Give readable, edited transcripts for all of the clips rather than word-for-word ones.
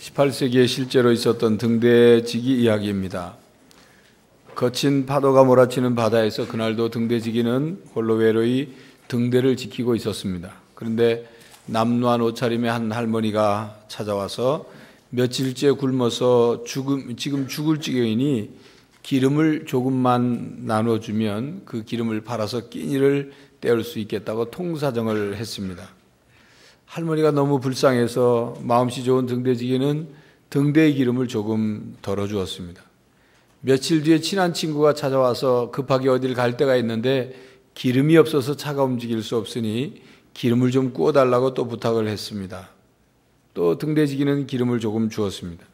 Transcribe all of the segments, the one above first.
18세기에 실제로 있었던 등대지기 이야기입니다. 거친 파도가 몰아치는 바다에서 그날도 등대지기는 홀로 외로이 등대를 지키고 있었습니다. 그런데 남루한 옷차림의 한 할머니가 찾아와서 며칠째 굶어서 지금 죽을 지경이니 기름을 조금만 나눠주면 그 기름을 팔아서 끼니를 때울 수 있겠다고 통사정을 했습니다. 할머니가 너무 불쌍해서 마음씨 좋은 등대지기는 등대의 기름을 조금 덜어주었습니다. 며칠 뒤에 친한 친구가 찾아와서 급하게 어딜 갈 데가 있는데 기름이 없어서 차가 움직일 수 없으니 기름을 좀 구워달라고 또 부탁을 했습니다. 또 등대지기는 기름을 조금 주었습니다.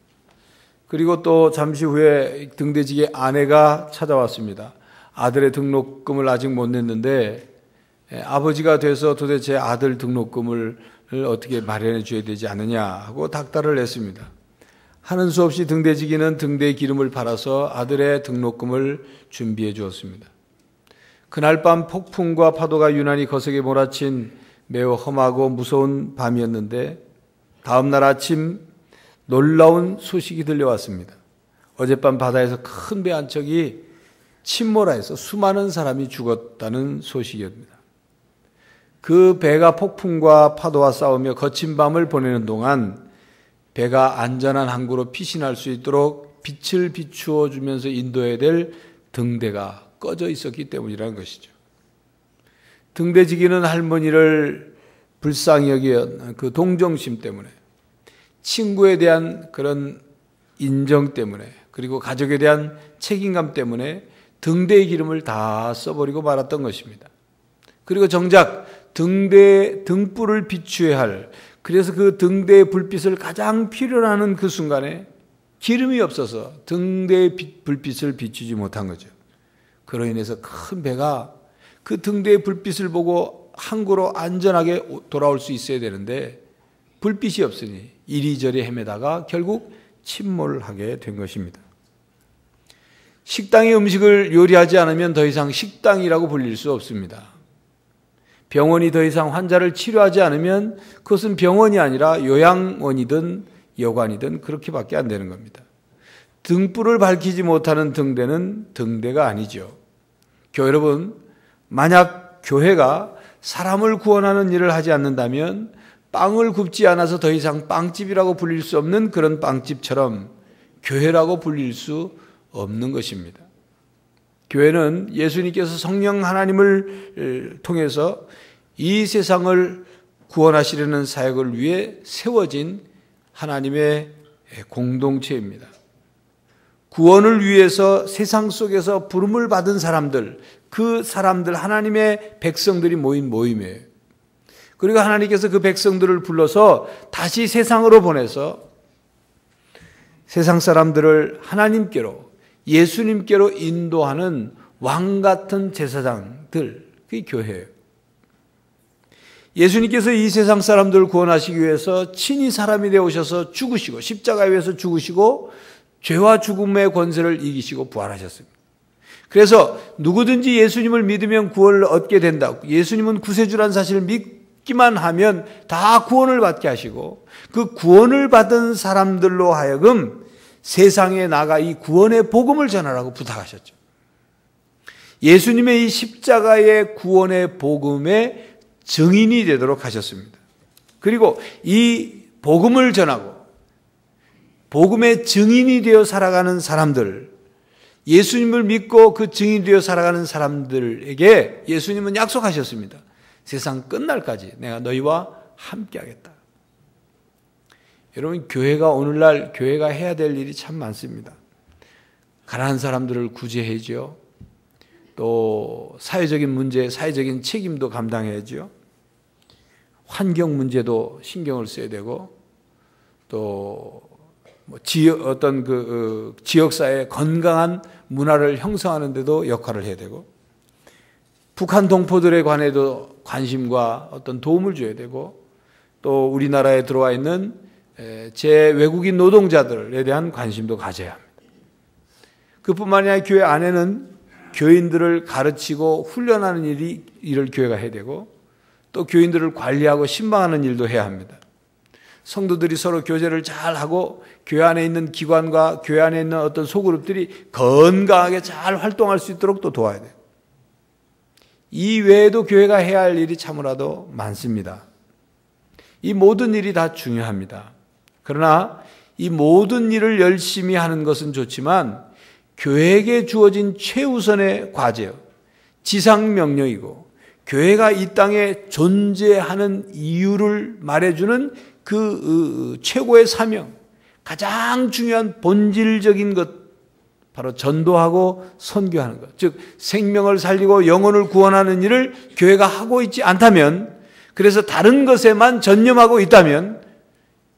그리고 또 잠시 후에 등대지기의 아내가 찾아왔습니다. 아들의 등록금을 아직 못 냈는데 아버지가 돼서 도대체 아들 등록금을 어떻게 마련해 줘야 되지 않느냐 하고 닥달을 했습니다. 하는 수 없이 등대지기는 등대의 기름을 팔아서 아들의 등록금을 준비해 주었습니다. 그날 밤 폭풍과 파도가 유난히 거세게 몰아친 매우 험하고 무서운 밤이었는데 다음 날 아침 놀라운 소식이 들려왔습니다. 어젯밤 바다에서 큰 배 한 척이 침몰하여서 수많은 사람이 죽었다는 소식이었습니다. 그 배가 폭풍과 파도와 싸우며 거친 밤을 보내는 동안 배가 안전한 항구로 피신할 수 있도록 빛을 비추어 주면서 인도해야 될 등대가 꺼져 있었기 때문이라는 것이죠. 등대지기는 할머니를 불쌍히 여기는 그 동정심 때문에, 친구에 대한 그런 인정 때문에, 그리고 가족에 대한 책임감 때문에 등대의 기름을 다 써버리고 말았던 것입니다. 그리고 정작 등불을 비추어야 할, 그래서 그 등대의 불빛을 가장 필요로 하는 그 순간에 기름이 없어서 등대의 불빛을 비추지 못한 거죠. 그로 인해서 큰 배가 그 등대의 불빛을 보고 항구로 안전하게 돌아올 수 있어야 되는데 불빛이 없으니 이리저리 헤매다가 결국 침몰하게 된 것입니다. 식당의 음식을 요리하지 않으면 더 이상 식당이라고 불릴 수 없습니다. 병원이 더 이상 환자를 치료하지 않으면 그것은 병원이 아니라 요양원이든 여관이든 그렇게밖에 안 되는 겁니다. 등불을 밝히지 못하는 등대는 등대가 아니죠. 교회 여러분, 만약 교회가 사람을 구원하는 일을 하지 않는다면 빵을 굽지 않아서 더 이상 빵집이라고 불릴 수 없는 그런 빵집처럼 교회라고 불릴 수 없는 것입니다. 교회는 예수님께서 성령 하나님을 통해서 이 세상을 구원하시려는 사역을 위해 세워진 하나님의 공동체입니다. 구원을 위해서 세상 속에서 부름을 받은 사람들, 그 사람들, 하나님의 백성들이 모인 모임이에요. 그리고 하나님께서 그 백성들을 불러서 다시 세상으로 보내서 세상 사람들을 하나님께로, 예수님께로 인도하는 왕 같은 제사장들, 그게 교회예요. 예수님께서 이 세상 사람들을 구원하시기 위해서 친히 사람이 되어 오셔서 죽으시고 십자가에 위해서 죽으시고 죄와 죽음의 권세를 이기시고 부활하셨습니다. 그래서 누구든지 예수님을 믿으면 구원을 얻게 된다. 예수님은 구세주라는 사실을 믿기만 하면 다 구원을 받게 하시고 그 구원을 받은 사람들로 하여금 세상에 나가 이 구원의 복음을 전하라고 부탁하셨죠. 예수님의 이 십자가의 구원의 복음의 증인이 되도록 하셨습니다. 그리고 이 복음을 전하고 복음의 증인이 되어 살아가는 사람들, 예수님을 믿고 그 증인이 되어 살아가는 사람들에게 예수님은 약속하셨습니다. 세상 끝날까지 내가 너희와 함께하겠다. 여러분, 교회가 오늘날 교회가 해야 될 일이 참 많습니다. 가난한 사람들을 구제해야죠. 또 사회적인 문제, 사회적인 책임도 감당해야죠. 환경 문제도 신경을 써야 되고, 또 어떤 지역사회의 건강한 문화를 형성하는 데도 역할을 해야 되고, 북한 동포들에 관해도 관심과 어떤 도움을 줘야 되고, 또 우리나라에 들어와 있는 외국인 노동자들에 대한 관심도 가져야 합니다. 그뿐만 아니라 교회 안에는 교인들을 가르치고 훈련하는 일을 교회가 해야 되고 또 교인들을 관리하고 신방하는 일도 해야 합니다. 성도들이 서로 교제를 잘 하고 교회 안에 있는 기관과 교회 안에 있는 어떤 소그룹들이 건강하게 잘 활동할 수 있도록 또 도와야 돼요. 이 외에도 교회가 해야 할 일이 참으로도 많습니다. 이 모든 일이 다 중요합니다. 그러나 이 모든 일을 열심히 하는 것은 좋지만 교회에게 주어진 최우선의 과제요, 지상명령이고 교회가 이 땅에 존재하는 이유를 말해주는 그 최고의 사명, 가장 중요한 본질적인 것, 바로 전도하고 선교하는 것, 즉 생명을 살리고 영혼을 구원하는 일을 교회가 하고 있지 않다면, 그래서 다른 것에만 전념하고 있다면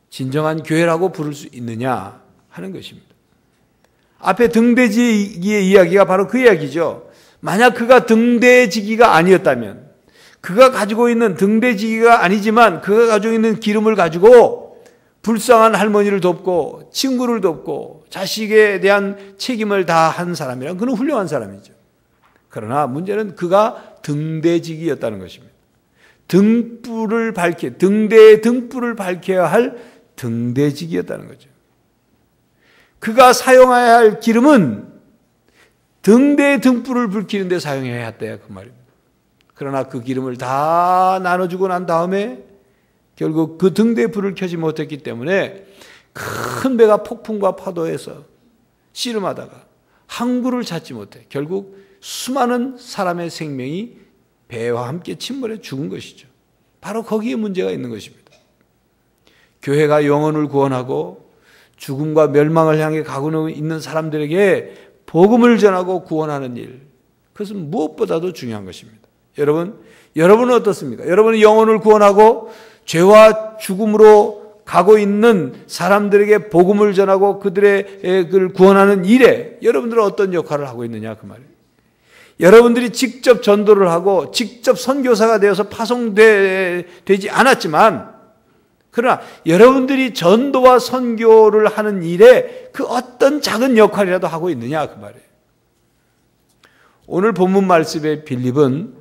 진정한 교회라고 부를 수 있느냐 하는 것입니다. 앞에 등대지기의 이야기가 바로 그 이야기죠. 만약 그가 등대지기가 아니었다면, 그가 가지고 있는 등대지기가 아니지만 그가 가지고 있는 기름을 가지고 불쌍한 할머니를 돕고 친구를 돕고 자식에 대한 책임을 다한 사람이란 그는 훌륭한 사람이죠. 그러나 문제는 그가 등대지기였다는 것입니다. 등대의 등불을 밝혀야 할 등대지기였다는 거죠. 그가 사용해야 할 기름은 등대의 등불을 불키는 데 사용해야 했대요, 그 말입니다. 그러나 그 기름을 다 나눠주고 난 다음에 결국 그 등대의 불을 켜지 못했기 때문에 큰 배가 폭풍과 파도에서 씨름하다가 항구를 찾지 못해 결국 수많은 사람의 생명이 배와 함께 침몰해 죽은 것이죠. 바로 거기에 문제가 있는 것입니다. 교회가 영혼을 구원하고 죽음과 멸망을 향해 가고 있는 사람들에게 복음을 전하고 구원하는 일, 그것은 무엇보다도 중요한 것입니다. 여러분은 어떻습니까? 여러분은 영혼을 구원하고 죄와 죽음으로 가고 있는 사람들에게 복음을 전하고 그들을 구원하는 일에 여러분들은 어떤 역할을 하고 있느냐 그 말이에요. 여러분들이 직접 전도를 하고 직접 선교사가 되어서 파송되지 않았지만, 그러나 여러분들이 전도와 선교를 하는 일에 그 어떤 작은 역할이라도 하고 있느냐 그 말이에요. 오늘 본문 말씀의 빌립은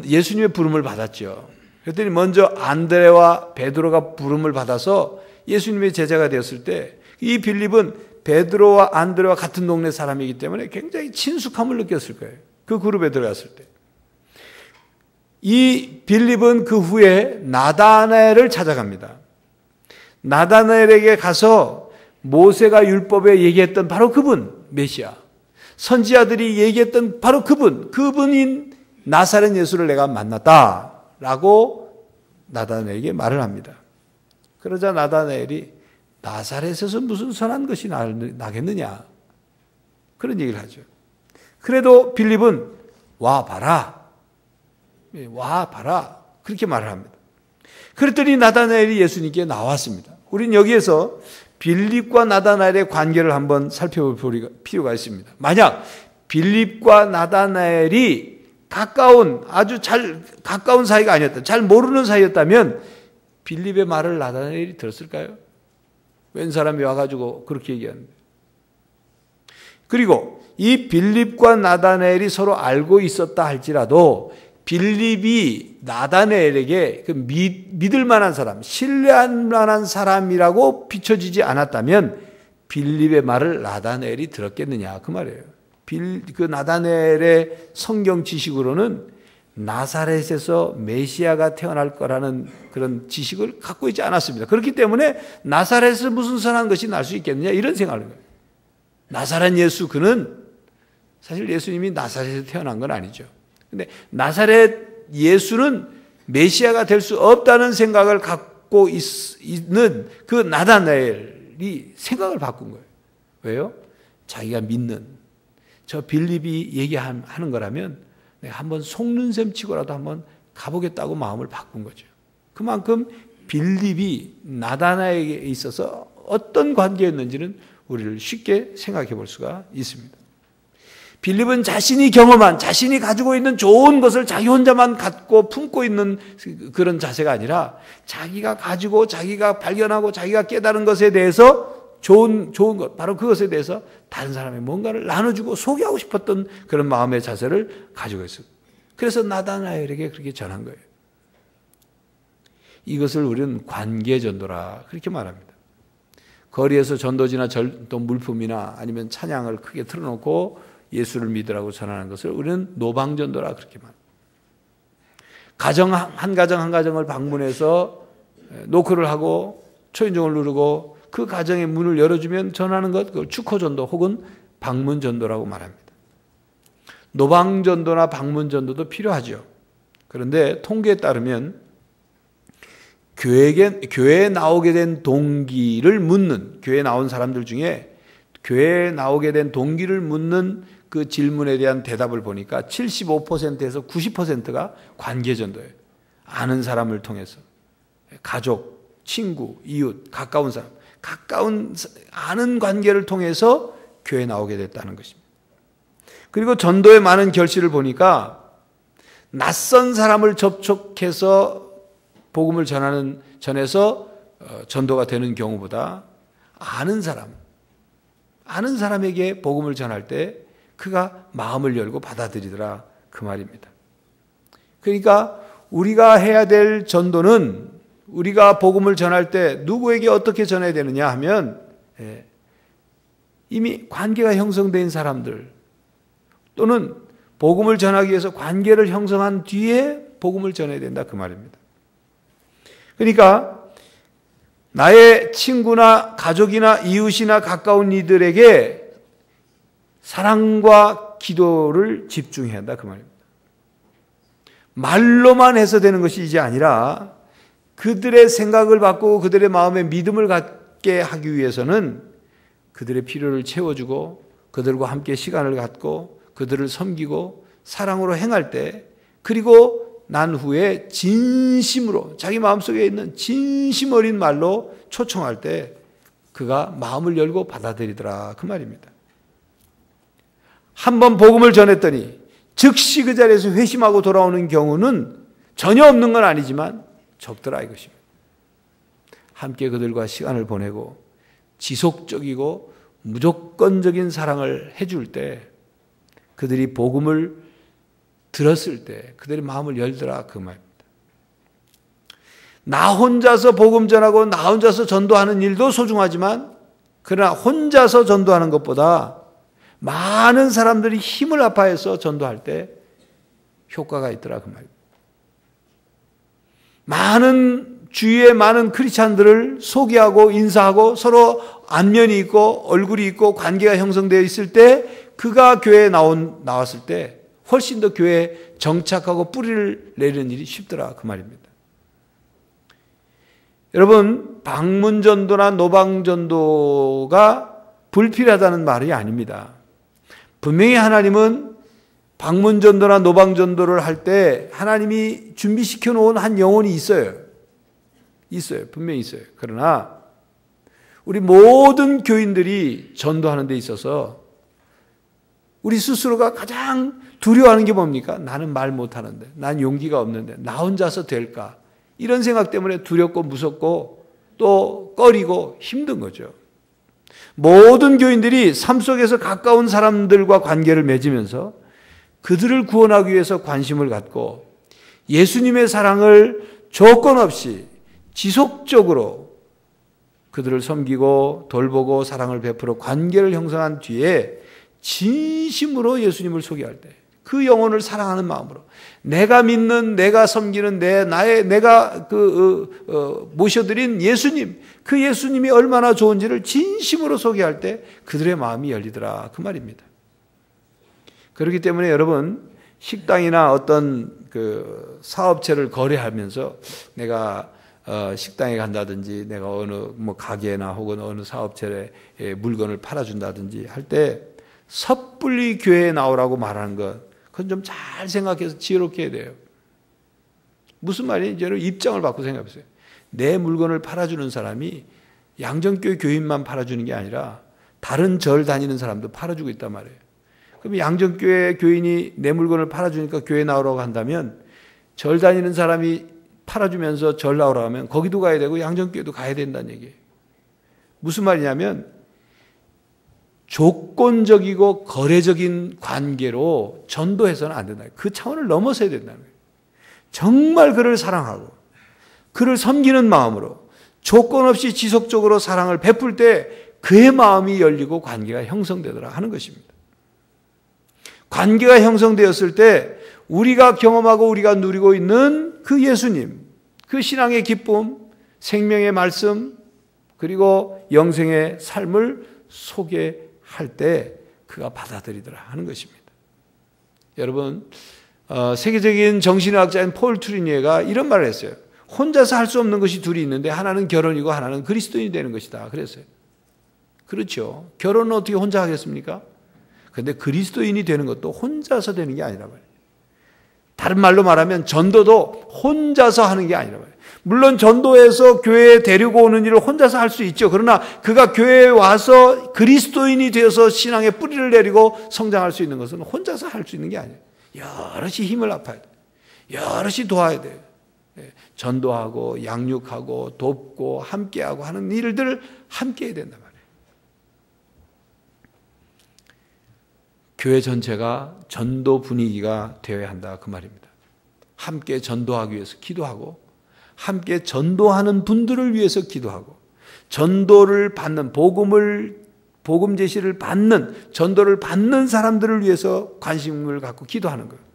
예수님의 부름을 받았죠. 그랬더니 먼저 안드레와 베드로가 부름을 받아서 예수님의 제자가 되었을 때 이 빌립은 베드로와 안드레와 같은 동네 사람이기 때문에 굉장히 친숙함을 느꼈을 거예요. 그 그룹에 들어갔을 때. 이 빌립은 그 후에 나다나엘을 찾아갑니다. 나다나엘에게 가서 모세가 율법에 얘기했던 바로 그분, 메시아, 선지자들이 얘기했던 바로 그분인 나사렛 예수를 내가 만났다라고 나다나엘에게 말을 합니다. 그러자 나다나엘이 나사렛에서 무슨 선한 것이 나겠느냐, 그런 얘기를 하죠. 그래도 빌립은 와 봐라 그렇게 말을 합니다. 그랬더니 나다나엘이 예수님께 나왔습니다. 우린 여기에서 빌립과 나다나엘의 관계를 한번 살펴볼 필요가 있습니다. 만약 빌립과 나다나엘이 아주 가까운 사이가 아니었다, 잘 모르는 사이였다면 빌립의 말을 나다나엘이 들었을까요? 웬 사람이 와가지고 그렇게 얘기하는데. 그리고 이 빌립과 나다나엘이 서로 알고 있었다 할지라도 빌립이 나다나엘에게 그 믿을 만한 사람, 신뢰할 만한 사람이라고 비춰지지 않았다면 빌립의 말을 나다나엘이 들었겠느냐 그 말이에요. 그 나다나엘의 성경 지식으로는 나사렛에서 메시아가 태어날 거라는 그런 지식을 갖고 있지 않았습니다. 그렇기 때문에 나사렛에서 무슨 선한 것이 날 수 있겠느냐 이런 생각을 해요. 나사렛 예수, 그는 사실 예수님이 나사렛에서 태어난 건 아니죠. 근데 나사렛 예수는 메시아가 될 수 없다는 생각을 갖고 있는 그 나다나엘이 생각을 바꾼 거예요. 왜요? 자기가 믿는 저 빌립이 얘기하는 거라면 내가 한번 속는 셈 치고라도 한번 가보겠다고 마음을 바꾼 거죠. 그만큼 빌립이 나다나엘에게 있어서 어떤 관계였는지는 우리를 쉽게 생각해 볼 수가 있습니다. 빌립은 자신이 경험한, 자신이 가지고 있는 좋은 것을 자기 혼자만 갖고 품고 있는 그런 자세가 아니라 자기가 가지고, 자기가 발견하고, 자기가 깨달은 것에 대해서 좋은 것, 바로 그것에 대해서 다른 사람의 뭔가를 나눠주고 소개하고 싶었던 그런 마음의 자세를 가지고 있어요. 그래서 나다나엘에게 그렇게 전한 거예요. 이것을 우리는 관계전도라 그렇게 말합니다. 거리에서 전도지나 또 물품이나 아니면 찬양을 크게 틀어놓고 예수를 믿으라고 전하는 것을 우리는 노방전도라 그렇게 말합니다. 가정 한 가정을 방문해서 노크를 하고 초인종을 누르고 그 가정의 문을 열어주면 전하는 것, 그걸 축호전도 혹은 방문전도라고 말합니다. 노방전도나 방문전도도 필요하죠. 그런데 통계에 따르면 교회에 나오게 된 동기를 묻는, 교회에 나온 사람들 중에 교회에 나오게 된 동기를 묻는 그 질문에 대한 대답을 보니까 75%에서 90%가 관계전도예요. 아는 사람을 통해서. 가족, 친구, 이웃, 가까운 사람, 아는 관계를 통해서 교회에 나오게 됐다는 것입니다. 그리고 전도의 많은 결실을 보니까 낯선 사람을 접촉해서 복음을 전해서 전도가 되는 경우보다 아는 사람에게 복음을 전할 때 그가 마음을 열고 받아들이더라 그 말입니다. 그러니까 우리가 해야 될 전도는 우리가 복음을 전할 때 누구에게 어떻게 전해야 되느냐 하면 이미 관계가 형성된 사람들 또는 복음을 전하기 위해서 관계를 형성한 뒤에 복음을 전해야 된다 그 말입니다. 그러니까 나의 친구나 가족이나 이웃이나 가까운 이들에게 사랑과 기도를 집중해야 한다 그 말입니다. 말로만 해서 되는 것이 이제 아니라 그들의 생각을 바꾸고 그들의 마음에 믿음을 갖게 하기 위해서는 그들의 필요를 채워주고 그들과 함께 시간을 갖고 그들을 섬기고 사랑으로 행할 때 그리고 난 후에 진심으로 자기 마음속에 있는 진심 어린 말로 초청할 때 그가 마음을 열고 받아들이더라 그 말입니다. 한번 복음을 전했더니 즉시 그 자리에서 회심하고 돌아오는 경우는 전혀 없는 건 아니지만 적더라 이것입니다. 함께 그들과 시간을 보내고 지속적이고 무조건적인 사랑을 해줄 때 그들이 복음을 들었을 때 그들의 마음을 열더라 그 말입니다. 나 혼자서 복음 전하고 나 혼자서 전도하는 일도 소중하지만 그러나 혼자서 전도하는 것보다 많은 사람들이 힘을 합하여서 전도할 때 효과가 있더라 그 말입니다. 주위에 많은 크리스찬들을 소개하고 인사하고 서로 안면이 있고 얼굴이 있고 관계가 형성되어 있을 때 그가 교회에 나왔을 때 훨씬 더 교회에 정착하고 뿌리를 내리는 일이 쉽더라 그 말입니다. 여러분 방문전도나 노방전도가 불필요하다는 말이 아닙니다. 분명히 하나님은 방문전도나 노방전도를 할 때 하나님이 준비시켜 놓은 한 영혼이 있어요. 분명히 있어요. 그러나 우리 모든 교인들이 전도하는 데 있어서 우리 스스로가 가장 두려워하는 게 뭡니까? 나는 말 못하는데, 난 용기가 없는데, 나 혼자서 될까? 이런 생각 때문에 두렵고 무섭고 또 꺼리고 힘든 거죠. 모든 교인들이 삶 속에서 가까운 사람들과 관계를 맺으면서 그들을 구원하기 위해서 관심을 갖고 예수님의 사랑을 조건 없이 지속적으로 그들을 섬기고 돌보고 사랑을 베풀어 관계를 형성한 뒤에 진심으로 예수님을 소개할 때 그 영혼을 사랑하는 마음으로 내가 믿는 내가 섬기는 내가 모셔드린 예수님 그 예수님이 얼마나 좋은지를 진심으로 소개할 때 그들의 마음이 열리더라 그 말입니다. 그렇기 때문에 여러분 식당이나 어떤 그 사업체를 거래하면서 내가 식당에 간다든지 내가 어느 가게나 혹은 어느 사업체에 물건을 팔아준다든지 할 때 섣불리 교회에 나오라고 말하는 것 그건 좀 잘 생각해서 지혜롭게 해야 돼요. 무슨 말인지 여러분 입장을 바꾸고 생각해보세요. 내 물건을 팔아주는 사람이 양정교회 교인만 팔아주는 게 아니라 다른 절 다니는 사람도 팔아주고 있단 말이에요. 그럼 양정교회 교인이 내 물건을 팔아주니까 교회 나오라고 한다면 절 다니는 사람이 팔아주면서 절 나오라고 하면 거기도 가야 되고 양정교회도 가야 된다는 얘기예요. 무슨 말이냐면 조건적이고 거래적인 관계로 전도해서는 안 된다. 그 차원을 넘어서야 된다는 거예요. 정말 그를 사랑하고 그를 섬기는 마음으로 조건 없이 지속적으로 사랑을 베풀 때 그의 마음이 열리고 관계가 형성되더라 하는 것입니다. 관계가 형성되었을 때 우리가 경험하고 우리가 누리고 있는 그 예수님, 그 신앙의 기쁨, 생명의 말씀, 그리고 영생의 삶을 소개할 때 그가 받아들이더라 하는 것입니다. 여러분, 세계적인 정신의학자인 폴 트루니에가 이런 말을 했어요. 혼자서 할 수 없는 것이 둘이 있는데 하나는 결혼이고 하나는 그리스도인이 되는 것이다. 그랬어요. 그렇죠. 결혼은 어떻게 혼자 하겠습니까? 그런데 그리스도인이 되는 것도 혼자서 되는 게 아니라 말이에요. 다른 말로 말하면 전도도 혼자서 하는 게 아니라 말이에요. 물론 전도에서 교회에 데리고 오는 일을 혼자서 할 수 있죠. 그러나 그가 교회에 와서 그리스도인이 되어서 신앙의 뿌리를 내리고 성장할 수 있는 것은 혼자서 할 수 있는 게 아니에요. 여럿이 힘을 합해야 돼요. 여럿이 도와야 돼요. 전도하고 양육하고 돕고 함께하고 하는 일들을 함께 해야 된단 말이에요. 교회 전체가 전도 분위기가 되어야 한다 그 말입니다. 함께 전도하기 위해서 기도하고 함께 전도하는 분들을 위해서 기도하고 전도를 받는 복음 제시를 받는 전도를 받는 사람들을 위해서 관심을 갖고 기도하는 거예요.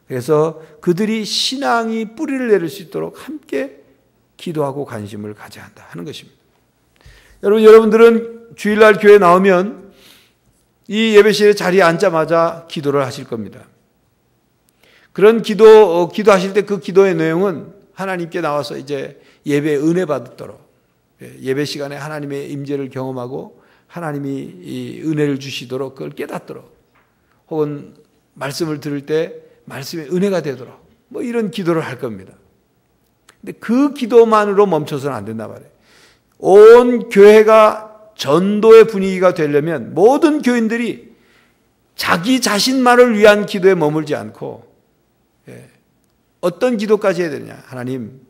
그래서 그들이 신앙이 뿌리를 내릴 수 있도록 함께 기도하고 관심을 가져야 한다 하는 것입니다. 여러분들은 주일날 교회에 나오면 이 예배실에 자리에 앉자마자 기도를 하실 겁니다. 그런 기도하실 때 그 기도의 내용은 하나님께 나와서 이제 예배에 은혜 받도록 예배 시간에 하나님의 임재를 경험하고 하나님이 이 은혜를 주시도록 그걸 깨닫도록 혹은 말씀을 들을 때 말씀의 은혜가 되도록 뭐 이런 기도를 할 겁니다. 근데 그 기도만으로 멈춰서는 안 된단 말이에요. 온 교회가 전도의 분위기가 되려면 모든 교인들이 자기 자신만을 위한 기도에 머물지 않고 어떤 기도까지 해야 되느냐. 하나님,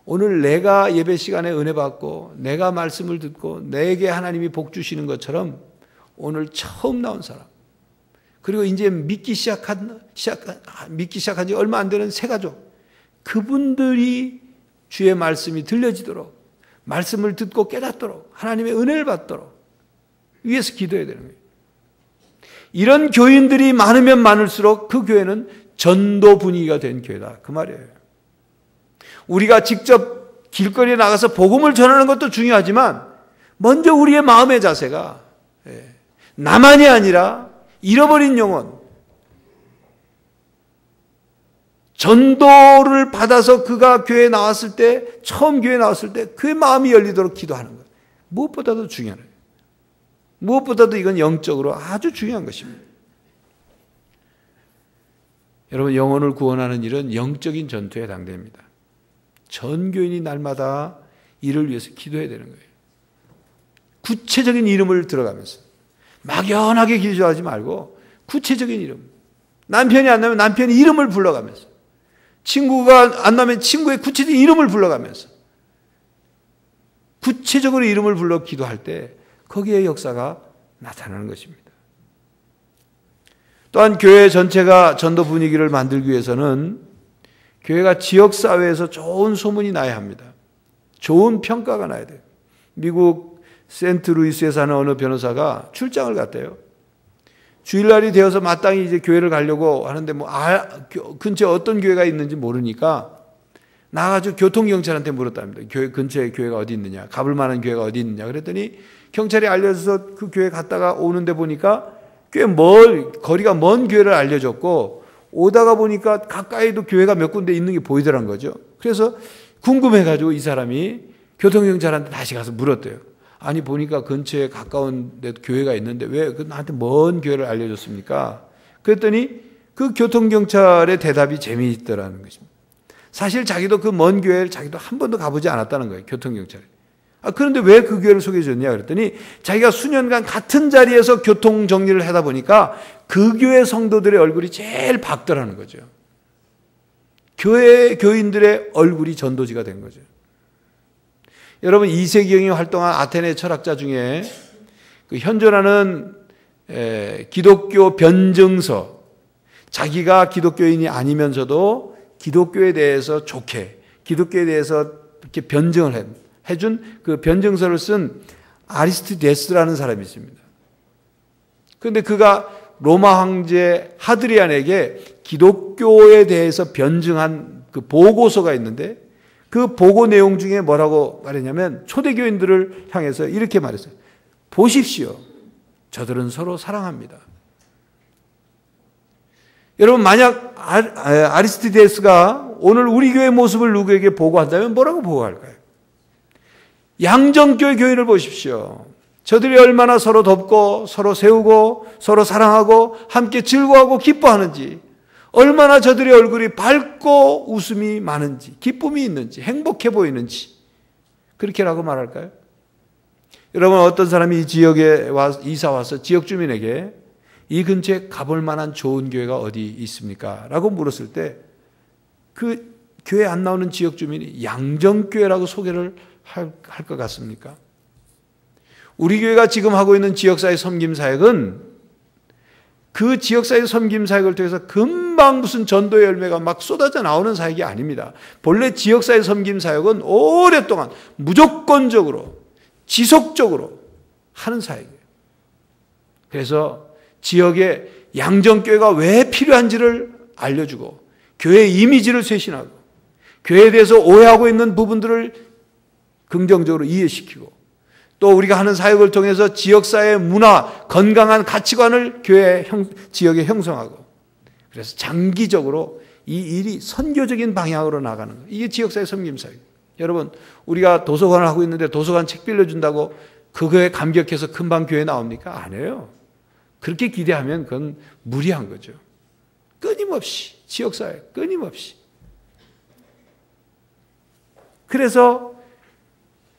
오늘 내가 예배 시간에 은혜 받고 내가 말씀을 듣고 내게 하나님이 복 주시는 것처럼 오늘 처음 나온 사람 그리고 이제 믿기 시작한 지 얼마 안 되는 새 가족 그분들이 주의 말씀이 들려지도록 말씀을 듣고 깨닫도록 하나님의 은혜를 받도록 위해서 기도해야 되는 거예요. 이런 교인들이 많으면 많을수록 그 교회는 전도 분위기가 된 교회다 그 말이에요. 우리가 직접 길거리에 나가서 복음을 전하는 것도 중요하지만 먼저 우리의 마음의 자세가 나만이 아니라 잃어버린 영혼 전도를 받아서 그가 교회에 나왔을 때 처음 교회에 나왔을 때 그의 마음이 열리도록 기도하는 거예요. 무엇보다도 중요한 거예요. 무엇보다도 이건 영적으로 아주 중요한 것입니다. 여러분 영혼을 구원하는 일은 영적인 전투에 해당됩니다. 전 교인이 날마다 이를 위해서 기도해야 되는 거예요. 구체적인 이름을 들어가면서 막연하게 기도하지 말고 구체적인 이름. 남편이 안 나면 남편의 이름을 불러가면서 친구가 안 나면 친구의 구체적인 이름을 불러가면서 구체적으로 이름을 불러 기도할 때 거기에 역사가 나타나는 것입니다. 또한 교회 전체가 전도 분위기를 만들기 위해서는 교회가 지역사회에서 좋은 소문이 나야 합니다. 좋은 평가가 나야 돼요. 미국 센트루이스에 사는 어느 변호사가 출장을 갔대요. 주일날이 되어서 마땅히 이제 교회를 가려고 하는데 근처에 어떤 교회가 있는지 모르니까 나가지고 교통경찰한테 물었답니다. 교회 근처에 교회가 어디 있느냐, 가볼 만한 교회가 어디 있느냐. 그랬더니 경찰이 알려줘서 그 교회 갔다가 오는데 보니까 거리가 먼 교회를 알려줬고 오다가 보니까 가까이도 교회가 몇 군데 있는 게 보이더란 거죠. 그래서 궁금해가지고 이 사람이 교통경찰한테 다시 가서 물었대요. 아니 보니까 근처에 가까운 데 교회가 있는데 왜 나한테 먼 교회를 알려줬습니까? 그랬더니 그 교통경찰의 대답이 재미있더라는 것입니다. 사실 자기도 그 먼 교회를 자기도 한 번도 가보지 않았다는 거예요. 교통경찰이. 그런데 왜 그 교회를 소개해줬냐 그랬더니 자기가 수년간 같은 자리에서 교통 정리를 하다 보니까 그 교회 성도들의 얼굴이 제일 밝더라는 거죠. 교인들의 얼굴이 전도지가 된 거죠. 여러분 이세경이 활동한 아테네 철학자 중에 그 현존하는 기독교 변증서 자기가 기독교인이 아니면서도 기독교에 대해서 좋게 기독교에 대해서 이렇게 변증을 해준 그 변증서를 쓴 아리스티데스라는 사람이 있습니다. 그런데 그가 로마 황제 하드리안에게 기독교에 대해서 변증한 그 보고서가 있는데 그 보고 내용 중에 뭐라고 말했냐면 초대교인들을 향해서 이렇게 말했어요. 보십시오. 저들은 서로 사랑합니다. 여러분, 만약 아리스티데스가 오늘 우리 교회 모습을 누구에게 보고한다면 뭐라고 보고할까요? 양정교회 교인을 보십시오. 저들이 얼마나 서로 돕고 서로 세우고 서로 사랑하고 함께 즐거워하고 기뻐하는지, 얼마나 저들의 얼굴이 밝고 웃음이 많은지, 기쁨이 있는지, 행복해 보이는지, 그렇게라고 말할까요? 여러분, 어떤 사람이 이 지역에 이사 와서 지역 주민에게 이 근처에 가볼 만한 좋은 교회가 어디 있습니까? 라고 물었을 때 그 교회 안 나오는 지역 주민이 양정교회라고 소개를 할 것 같습니까? 우리 교회가 지금 하고 있는 지역사회 섬김 사역은 그 지역사회 섬김 사역을 통해서 금방 무슨 전도의 열매가 막 쏟아져 나오는 사역이 아닙니다. 본래 지역사회 섬김 사역은 오랫동안 무조건적으로 지속적으로 하는 사역이에요. 그래서 지역에 양정교회가 왜 필요한지를 알려주고 교회의 이미지를 쇄신하고 교회에 대해서 오해하고 있는 부분들을 긍정적으로 이해시키고 또 우리가 하는 사역을 통해서 지역사회의 문화, 건강한 가치관을 지역에 형성하고 그래서 장기적으로 이 일이 선교적인 방향으로 나가는 거예요. 이게 지역사회 섬김 사역. 여러분, 우리가 도서관을 하고 있는데 도서관 책 빌려준다고 그거에 감격해서 금방 교회 나옵니까? 아니에요. 그렇게 기대하면 그건 무리한 거죠. 끊임없이, 지역사회 끊임없이. 그래서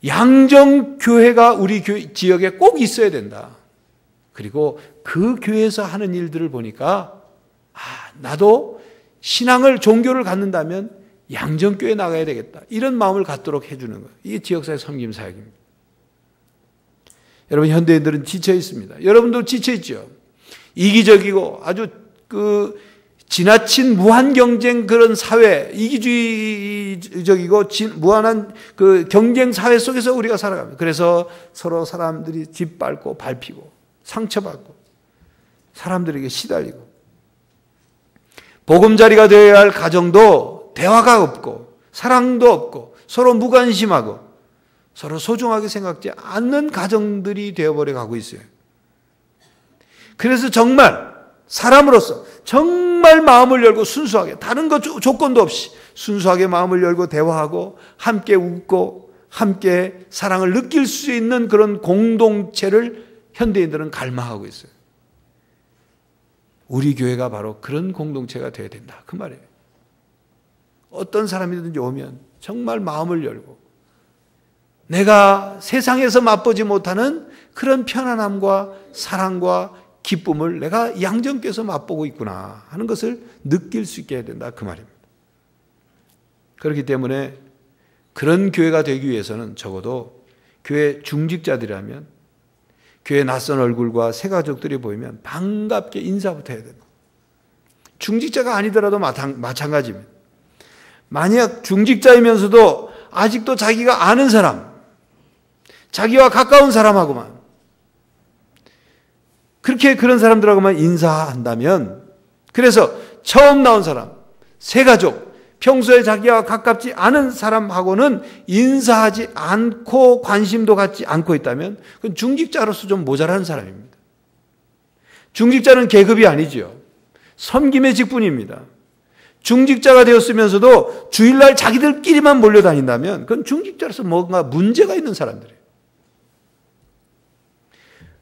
양정교회가 우리 지역에 꼭 있어야 된다. 그리고 그 교회에서 하는 일들을 보니까 나도 신앙을, 종교를 갖는다면 양정교회에 나가야 되겠다. 이런 마음을 갖도록 해주는 거예요. 이게 지역사회 섬김 사역입니다. 여러분, 현대인들은 지쳐 있습니다. 여러분도 지쳐 있죠. 이기적이고 아주 지나친 무한 경쟁 그런 사회, 이기주의적이고 무한한 그 경쟁 사회 속에서 우리가 살아갑니다. 그래서 서로 사람들이 짓밟고 밟히고 상처받고 사람들에게 시달리고 보금자리가 되어야 할 가정도 대화가 없고 사랑도 없고 서로 무관심하고 서로 소중하게 생각지 않는 가정들이 되어버려 가고 있어요. 그래서 정말 사람으로서 정말 마음을 열고 순수하게, 다른 것 조건도 없이 순수하게 마음을 열고 대화하고 함께 웃고 함께 사랑을 느낄 수 있는 그런 공동체를 현대인들은 갈망하고 있어요. 우리 교회가 바로 그런 공동체가 되어야 된다, 그 말이에요. 어떤 사람이든지 오면 정말 마음을 열고 내가 세상에서 맛보지 못하는 그런 편안함과 사랑과 기쁨을 내가 양정교회에서 맛보고 있구나 하는 것을 느낄 수 있게 해야 된다, 그 말입니다. 그렇기 때문에 그런 교회가 되기 위해서는 적어도 교회 중직자들이라면 교회 낯선 얼굴과 새 가족들이 보이면 반갑게 인사부터 해야 된다. 중직자가 아니더라도 마찬가지입니다. 만약 중직자이면서도 아직도 자기가 아는 사람, 자기와 가까운 사람하고만 그런 사람들하고만 인사한다면, 그래서 처음 나온 사람, 새 가족, 평소에 자기와 가깝지 않은 사람하고는 인사하지 않고 관심도 갖지 않고 있다면 그건 중직자로서 좀 모자란 사람입니다. 중직자는 계급이 아니죠. 섬김의 직분입니다. 중직자가 되었으면서도 주일날 자기들끼리만 몰려다닌다면 그건 중직자로서 뭔가 문제가 있는 사람들이에요.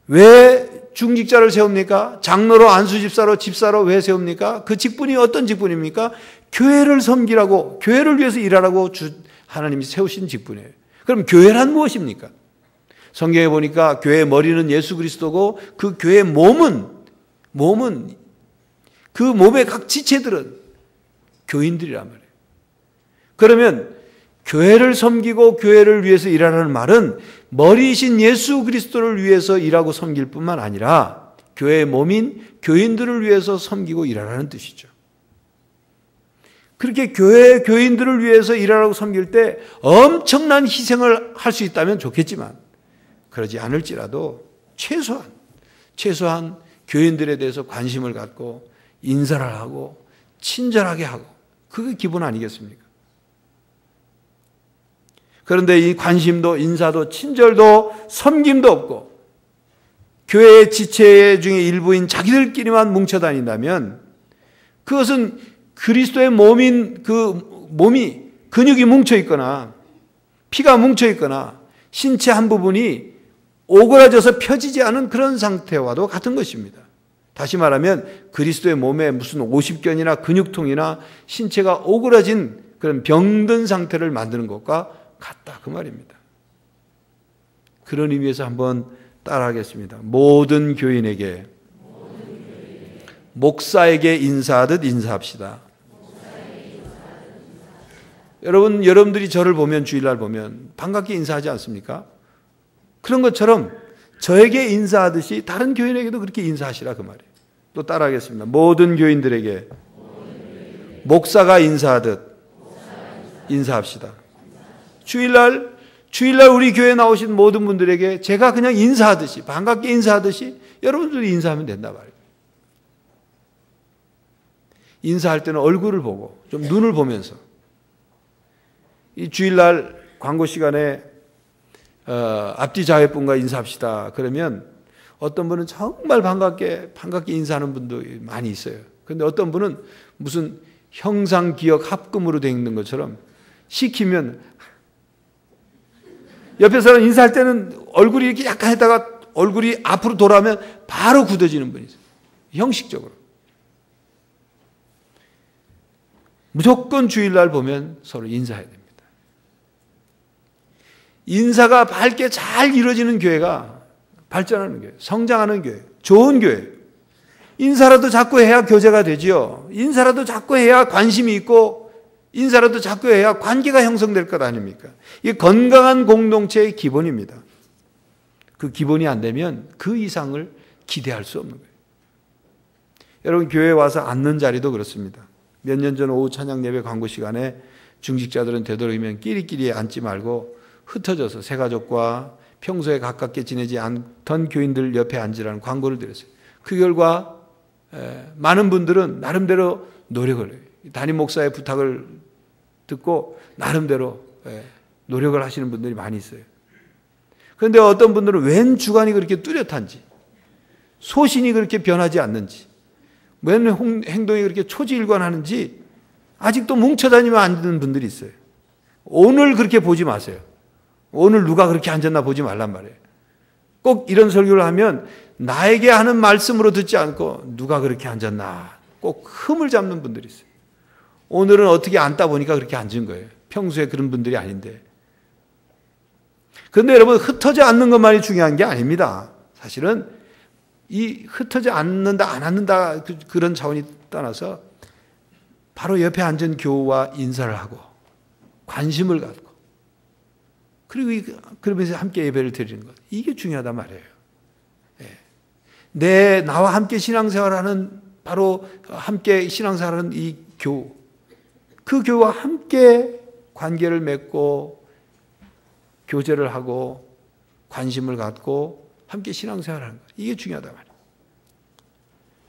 왜 중직자를 세웁니까? 장로로, 안수집사로, 집사로 왜 세웁니까? 그 직분이 어떤 직분입니까? 교회를 섬기라고, 교회를 위해서 일하라고 하나님이 세우신 직분이에요. 그럼 교회란 무엇입니까? 성경에 보니까 교회의 머리는 예수 그리스도고 그 교회의 몸은 그 몸의 각 지체들은 교인들이란 말이에요. 그러면 교회를 섬기고 교회를 위해서 일하라는 말은 머리이신 예수 그리스도를 위해서 일하고 섬길 뿐만 아니라 교회의 몸인 교인들을 위해서 섬기고 일하라는 뜻이죠. 그렇게 교인들을 위해서 일하라고 섬길 때 엄청난 희생을 할 수 있다면 좋겠지만 그러지 않을지라도 최소한 교인들에 대해서 관심을 갖고 인사를 하고 친절하게 하고 그게 기본 아니겠습니까? 그런데 이 관심도 인사도 친절도 섬김도 없고 교회의 지체 중에 일부인 자기들끼리만 뭉쳐 다닌다면 그것은 그리스도의 몸인 그 몸이 근육이 뭉쳐 있거나 피가 뭉쳐 있거나 신체 한 부분이 오그라져서 펴지지 않은 그런 상태와도 같은 것입니다. 다시 말하면 그리스도의 몸에 무슨 오십견이나 근육통이나 신체가 오그라진 그런 병든 상태를 만드는 것과 같다 그 말입니다. 그런 의미에서 한번 따라하겠습니다. 모든 교인에게 목사에게 인사하듯 인사합시다. 여러분들이 저를 보면 주일날 보면 반갑게 인사하지 않습니까? 그런 것처럼 저에게 인사하듯이 다른 교인에게도 그렇게 인사하시라 그 말이에요. 또 따라하겠습니다. 모든 교인들에게 목사가 인사하듯 인사합시다. 주일날 우리 교회에 나오신 모든 분들에게 제가 그냥 인사하듯이 반갑게 인사하듯이 여러분들이 인사하면 된다 말이에요. 인사할 때는 얼굴을 보고 좀 눈을 보면서 이 주일날 광고 시간에 앞뒤 자회분과 인사합시다. 그러면 어떤 분은 정말 반갑게 인사하는 분도 많이 있어요. 그런데 어떤 분은 무슨 형상기억 합금으로 되어 있는 것처럼 시키면 옆에 사람 인사할 때는 얼굴이 이렇게 약간 했다가 얼굴이 앞으로 돌아오면 바로 굳어지는 분이 있어요. 형식적으로. 무조건 주일날 보면 서로 인사해야 됩니다. 인사가 밝게 잘 이루어지는 교회가 발전하는 교회, 성장하는 교회, 좋은 교회. 인사라도 자꾸 해야 교제가 되지요. 인사라도 자꾸 해야 관심이 있고 인사라도 자꾸 해야 관계가 형성될 것 아닙니까? 이게 건강한 공동체의 기본입니다. 그 기본이 안 되면 그 이상을 기대할 수 없는 거예요. 여러분 교회에 와서 앉는 자리도 그렇습니다. 몇 년 전 오후 찬양 예배 광고 시간에 중직자들은 되도록이면 끼리끼리 앉지 말고 흩어져서 새가족과 평소에 가깝게 지내지 않던 교인들 옆에 앉으라는 광고를 드렸어요. 그 결과 많은 분들은 나름대로 노력을 해요. 담임 목사의 부탁을 듣고 나름대로 노력을 하시는 분들이 많이 있어요. 그런데 어떤 분들은 웬 주관이 그렇게 뚜렷한지 소신이 그렇게 변하지 않는지 웬 행동이 그렇게 초지일관하는지 아직도 뭉쳐다니면 안 되는 분들이 있어요. 오늘 그렇게 보지 마세요. 오늘 누가 그렇게 앉았나 보지 말란 말이에요. 꼭 이런 설교를 하면 나에게 하는 말씀으로 듣지 않고 누가 그렇게 앉았나 꼭 흠을 잡는 분들이 있어요. 오늘은 어떻게 앉다 보니까 그렇게 앉은 거예요. 평소에 그런 분들이 아닌데. 그런데 여러분 흩어져 앉는 것만이 중요한 게 아닙니다. 사실은 이 흩어져 앉는다 안 앉는다 그런 차원이 떠나서 바로 옆에 앉은 교우와 인사를 하고 관심을 갖고 그리고 그러면서 함께 예배를 드리는 것 이게 중요하단 말이에요. 나와 함께 신앙생활하는 바로 함께 신앙생활하는 이 교우 그 교우와 함께 관계를 맺고 교제를 하고 관심을 갖고 함께 신앙생활하는 것 이게 중요하단 말이에요.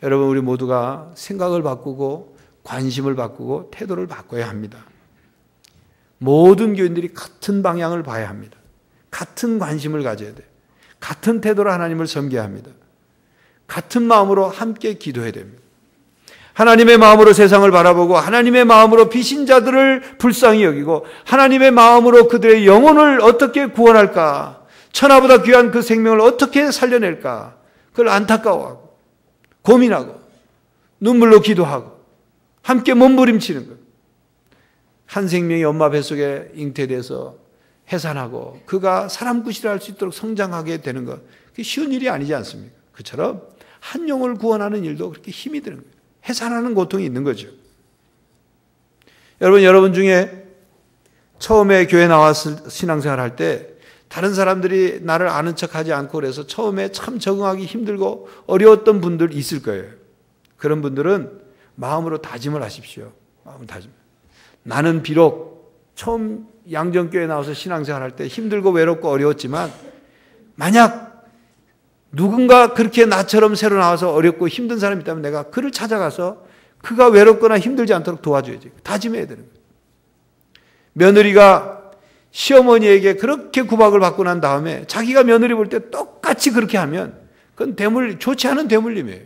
여러분 우리 모두가 생각을 바꾸고 관심을 바꾸고 태도를 바꿔야 합니다. 모든 교인들이 같은 방향을 봐야 합니다. 같은 관심을 가져야 돼요. 같은 태도로 하나님을 섬겨야 합니다. 같은 마음으로 함께 기도해야 됩니다. 하나님의 마음으로 세상을 바라보고 하나님의 마음으로 비신자들을 불쌍히 여기고 하나님의 마음으로 그들의 영혼을 어떻게 구원할까 천하보다 귀한 그 생명을 어떻게 살려낼까 그걸 안타까워하고 고민하고 눈물로 기도하고 함께 몸부림치는 것. 한 생명이 엄마 뱃속에 잉태돼서 해산하고 그가 사람 구실을 할 수 있도록 성장하게 되는 것 그게 쉬운 일이 아니지 않습니까? 그처럼 한 영혼을 구원하는 일도 그렇게 힘이 드는 거예요. 해산하는 고통이 있는 거죠. 여러분 중에 처음에 교회 나와서 신앙생활 할 때 다른 사람들이 나를 아는 척하지 않고 그래서 처음에 참 적응하기 힘들고 어려웠던 분들 있을 거예요. 그런 분들은 마음으로 다짐을 하십시오. 마음을 다짐. 나는 비록 처음 양정교회 나와서 신앙생활할 때 힘들고 외롭고 어려웠지만 만약 누군가 그렇게 나처럼 새로 나와서 어렵고 힘든 사람이 있다면 내가 그를 찾아가서 그가 외롭거나 힘들지 않도록 도와줘야지. 다짐해야 되는 거예요. 며느리가 시어머니에게 그렇게 구박을 받고 난 다음에 자기가 며느리 볼 때 똑같이 그렇게 하면 그건 좋지 않은 대물림이에요.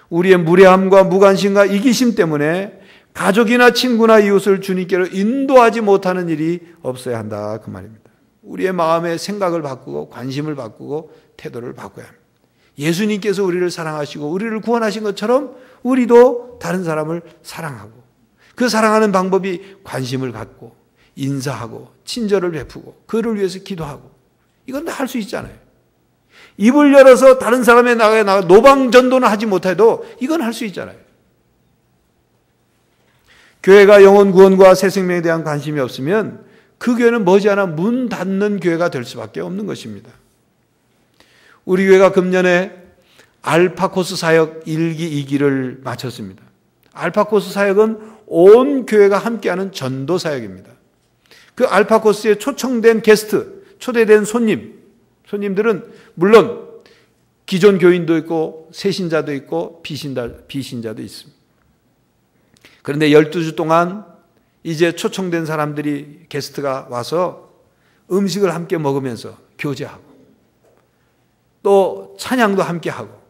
우리의 무례함과 무관심과 이기심 때문에 가족이나 친구나 이웃을 주님께로 인도하지 못하는 일이 없어야 한다 그 말입니다. 우리의 마음의 생각을 바꾸고 관심을 바꾸고 태도를 바꿔야 합니다. 예수님께서 우리를 사랑하시고 우리를 구원하신 것처럼 우리도 다른 사람을 사랑하고 그 사랑하는 방법이 관심을 갖고 인사하고 친절을 베푸고 그를 위해서 기도하고 이건 다 할 수 있잖아요. 입을 열어서 다른 사람의 나가 노방전도는 하지 못해도 이건 할 수 있잖아요. 교회가 영혼 구원과 새 생명에 대한 관심이 없으면 그 교회는 머지않아 문 닫는 교회가 될 수밖에 없는 것입니다. 우리 교회가 금년에 알파코스 사역 1기, 2기를 마쳤습니다. 알파코스 사역은 온 교회가 함께하는 전도 사역입니다. 그 알파코스에 초청된 게스트, 초대된 손님들은 물론 기존 교인도 있고 새신자도 있고 비신자도 있습니다. 그런데 12주 동안 이제 초청된 사람들이 게스트가 와서 음식을 함께 먹으면서 교제하고 또 찬양도 함께 하고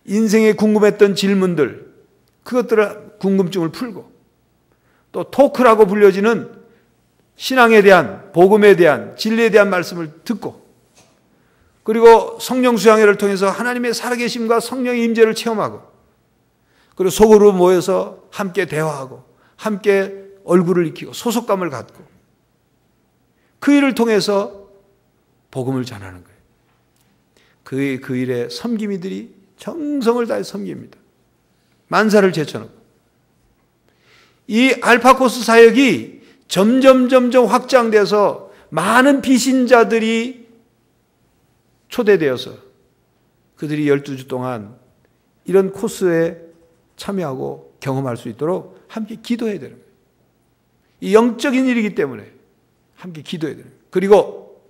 인생에 궁금했던 질문들 그것들을 궁금증을 풀고 또 토크라고 불려지는 신앙에 대한 복음에 대한 진리에 대한 말씀을 듣고 그리고 성령 수양회를 통해서 하나님의 살아계심과 성령의 임재를 체험하고 그리고 속으로 모여서 함께 대화하고 함께 얼굴을 익히고 소속감을 갖고 그 일을 통해서 복음을 전하는 거예요. 그 일에 섬김이들이 정성을 다해 섬깁니다. 만사를 제쳐놓고 이 알파코스 사역이 점점 확장돼서 많은 비신자들이 초대되어서 그들이 12주 동안 이런 코스에 참여하고 경험할 수 있도록 함께 기도해야 되는 거예요. 이 영적인 일이기 때문에 함께 기도해야 되는 거예요. 그리고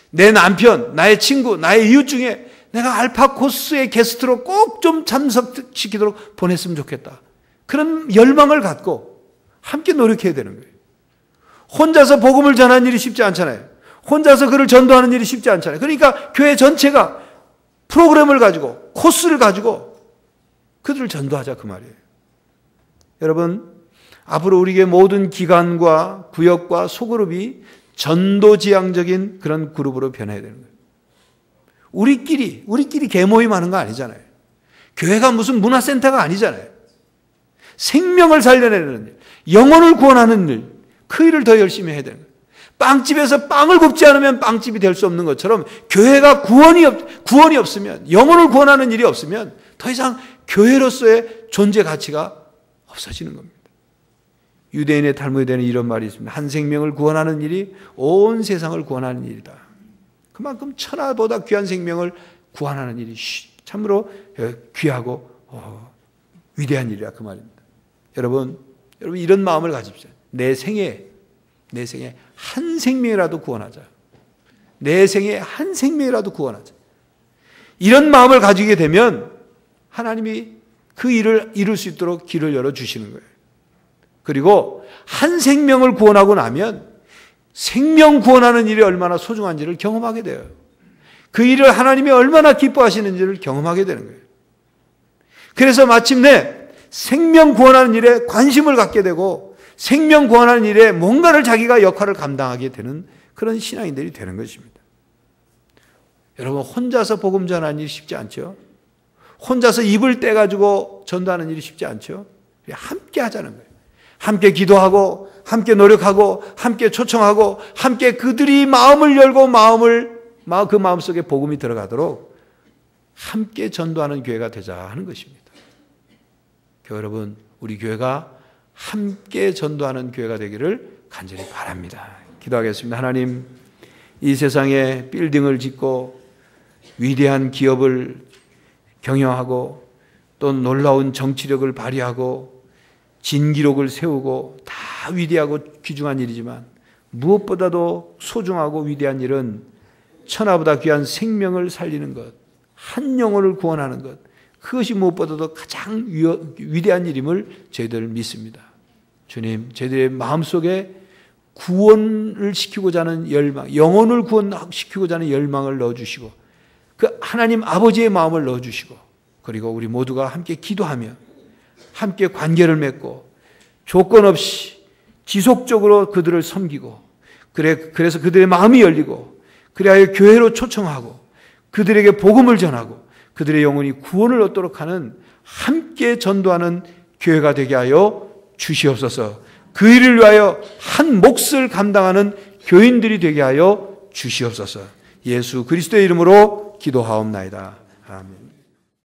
내 남편, 나의 친구, 나의 이웃 중에 내가 알파코스의 게스트로 꼭 좀 참석시키도록 보냈으면 좋겠다. 그런 열망을 갖고 함께 노력해야 되는 거예요. 혼자서 복음을 전하는 일이 쉽지 않잖아요. 혼자서 그를 전도하는 일이 쉽지 않잖아요. 그러니까 교회 전체가 프로그램을 가지고 코스를 가지고 그들을 전도하자 그 말이에요. 여러분 앞으로 우리의 모든 기관과 구역과 소그룹이 전도지향적인 그런 그룹으로 변해야 되는 거예요. 우리끼리 개모임하는 거 아니잖아요. 교회가 무슨 문화센터가 아니잖아요. 생명을 살려내는 일, 영혼을 구원하는 일, 그 일을 더 열심히 해야 되는 거예요. 빵집에서 빵을 굽지 않으면 빵집이 될 수 없는 것처럼 교회가 구원이 없으면 영혼을 구원하는 일이 없으면 더 이상 교회로서의 존재 가치가 없어지는 겁니다. 유대인의 탈무드에는 이런 말이 있습니다. 한 생명을 구원하는 일이 온 세상을 구원하는 일이다. 그만큼 천하보다 귀한 생명을 구원하는 일이 참으로 귀하고 위대한 일이라 그 말입니다. 여러분 이런 마음을 가집시다. 내 생에 한 생명이라도 구원하자. 내 생에 한 생명이라도 구원하자. 이런 마음을 가지게 되면 하나님이 그 일을 이룰 수 있도록 길을 열어주시는 거예요. 그리고 한 생명을 구원하고 나면 생명 구원하는 일이 얼마나 소중한지를 경험하게 돼요. 그 일을 하나님이 얼마나 기뻐하시는지를 경험하게 되는 거예요. 그래서 마침내 생명 구원하는 일에 관심을 갖게 되고 생명 구원하는 일에 뭔가를 자기가 역할을 감당하게 되는 그런 신앙인들이 되는 것입니다. 여러분 혼자서 복음 전하는 일이 쉽지 않죠? 혼자서 입을 떼가지고 전도하는 일이 쉽지 않죠? 함께 하자는 거예요. 함께 기도하고 함께 노력하고 함께 초청하고 함께 그들이 마음을 열고 그 마음속에 복음이 들어가도록 함께 전도하는 교회가 되자 하는 것입니다. 교회 여러분 우리 교회가 함께 전도하는 교회가 되기를 간절히 바랍니다. 기도하겠습니다. 하나님 이 세상에 빌딩을 짓고 위대한 기업을 경영하고 또 놀라운 정치력을 발휘하고 진기록을 세우고 다 위대하고 귀중한 일이지만 무엇보다도 소중하고 위대한 일은 천하보다 귀한 생명을 살리는 것, 한 영혼을 구원하는 것, 그것이 무엇보다도 가장 위대한 일임을 저희들 믿습니다. 주님, 저희들의 마음속에 구원을 시키고자 하는 열망, 영혼을 구원시키고자 하는 열망을 넣어주시고 그 하나님 아버지의 마음을 넣어주시고 그리고 우리 모두가 함께 기도하며 함께 관계를 맺고 조건 없이 지속적으로 그들을 섬기고 그래서 그들의 마음이 열리고 그래야 교회로 초청하고 그들에게 복음을 전하고 그들의 영혼이 구원을 얻도록 하는 함께 전도하는 교회가 되게 하여 주시옵소서. 그 일을 위하여 한 몫을 감당하는 교인들이 되게 하여 주시옵소서. 예수 그리스도의 이름으로 기도하옵나이다. 아멘.